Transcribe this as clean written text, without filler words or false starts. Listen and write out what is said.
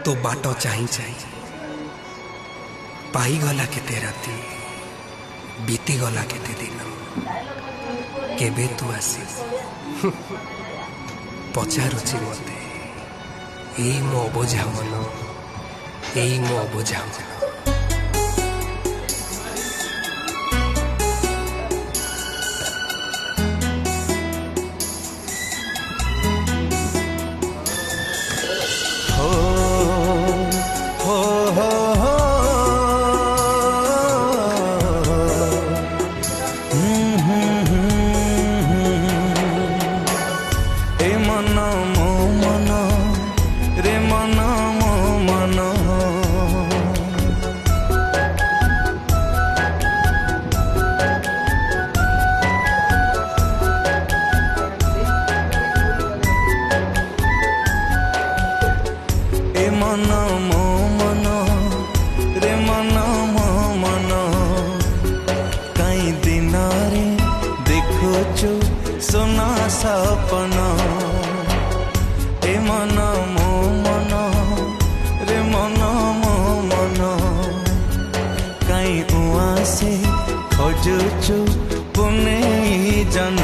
तो बाट चाही चाही पाई गला केते राती बीती गला केते दिन केबे तू आसी पचारुची मते एई मो अबुझा मन एई मो अबुझा मन सोना सपना ए मन मो मन रे मन मो मन कहीं उआ से खोजुचु पुने जन